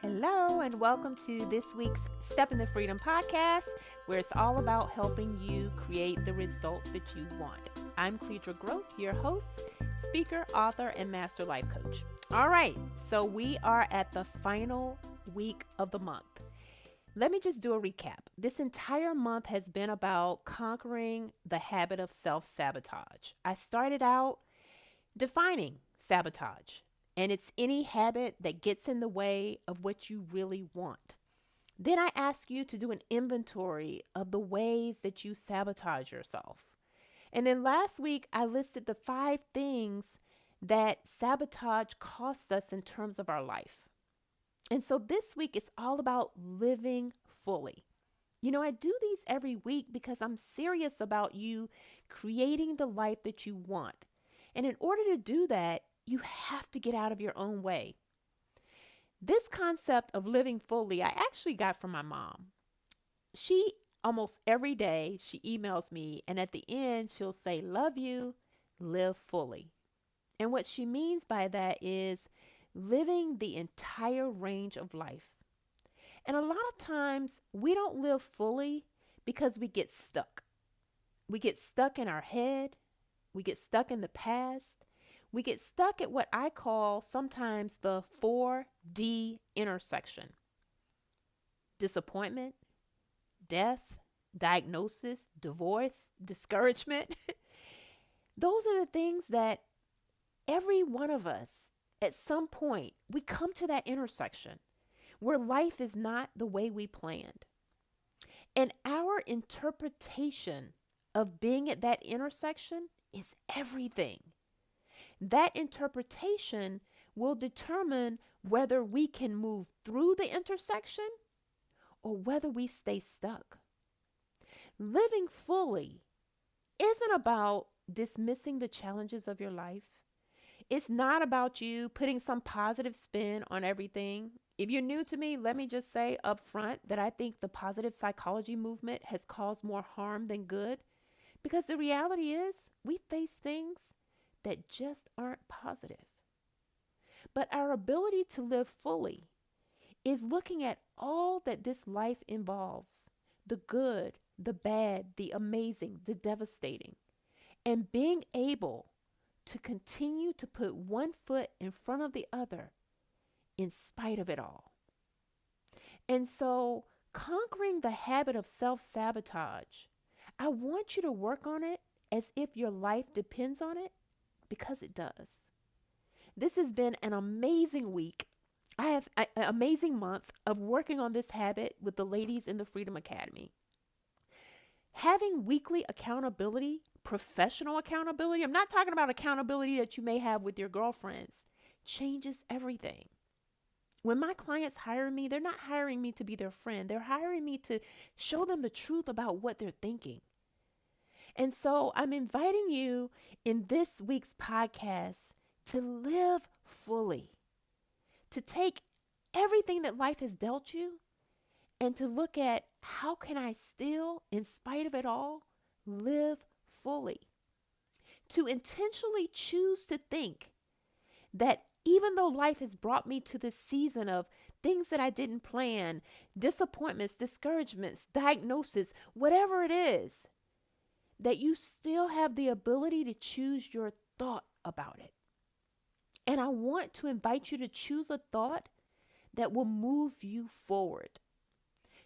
Hello, and welcome to this week's Step into Freedom podcast, where it's all about helping you create the results that you want. I'm Cleedra Gross, your host, speaker, author, and master life coach. All right, so we are at the final week of the month. Let me just do a recap. This entire month has been about conquering the habit of self-sabotage. I started out defining sabotage, and it's any habit that gets in the way of what you really want. Then I ask you to do an inventory of the ways that you sabotage yourself. And then last week, I listed the 5 things that sabotage costs us in terms of our life. And so this week, it's all about living fully. You know, I do these every week because I'm serious about you creating the life that you want. And in order to do that, you have to get out of your own way. This concept of living fully, I actually got from my mom. She almost every day, she emails me, and at the end, she'll say, "Love you, live fully." And what she means by that is living the entire range of life. And a lot of times, we don't live fully because we get stuck. We get stuck in our head. We get stuck in the past. We get stuck at what I call sometimes the 4D intersection: disappointment, death, diagnosis, divorce, discouragement. Those are the things that every one of us, at some point, we come to that intersection where life is not the way we planned. And our interpretation of being at that intersection is everything. That interpretation will determine whether we can move through the intersection or whether we stay stuck. Living fully isn't about dismissing the challenges of your life. It's not about you putting some positive spin on everything. If you're new to me, let me just say up front that I think the positive psychology movement has caused more harm than good, because the reality is we face things that just aren't positive. But our ability to live fully is looking at all that this life involves: the good, the bad, the amazing, the devastating, and being able to continue to put one foot in front of the other in spite of it all. And so, conquering the habit of self-sabotage, I want you to work on it as if your life depends on it, because it does. This has been an amazing week. I have an amazing month of working on this habit with the ladies in the Freedom Academy. Having weekly accountability, professional accountability, I'm not talking about accountability that you may have with your girlfriends, changes everything. When my clients hire me, they're not hiring me to be their friend. They're hiring me to show them the truth about what they're thinking. And so I'm inviting you in this week's podcast to live fully, to take everything that life has dealt you and to look at, how can I still, in spite of it all, live fully? To intentionally choose to think that even though life has brought me to this season of things that I didn't plan, disappointments, discouragements, diagnosis, whatever it is, that you still have the ability to choose your thought about it. And I want to invite you to choose a thought that will move you forward.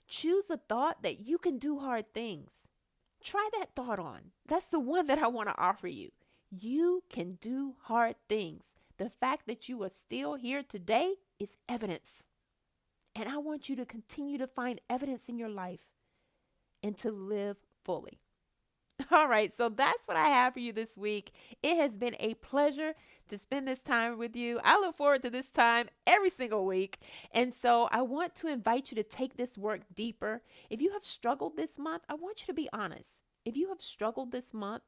Choose a thought that you can do hard things. Try that thought on. That's the one that I want to offer you. You can do hard things. The fact that you are still here today is evidence. And I want you to continue to find evidence in your life and to live fully. All right, so that's what I have for you this week. It has been a pleasure to spend this time with you. I look forward to this time every single week. And so I want to invite you to take this work deeper. If you have struggled this month, I want you to be honest. If you have struggled this month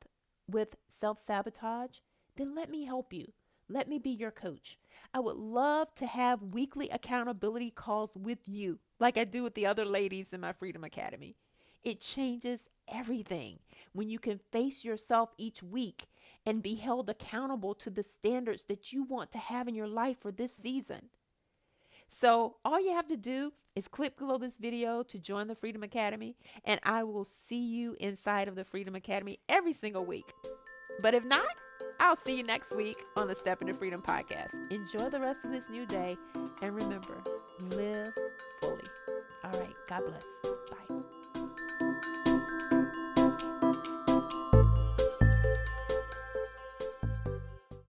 with self-sabotage, then let me help you. Let me be your coach. I would love to have weekly accountability calls with you, like I do with the other ladies in my Freedom Academy. It changes everything when you can face yourself each week and be held accountable to the standards that you want to have in your life for this season. So, all you have to do is click below this video to join the Freedom Academy, and I will see you inside of the Freedom Academy every single week. But if not, I'll see you next week on the Step into Freedom podcast. Enjoy the rest of this new day, and remember, live fully. All right, God bless.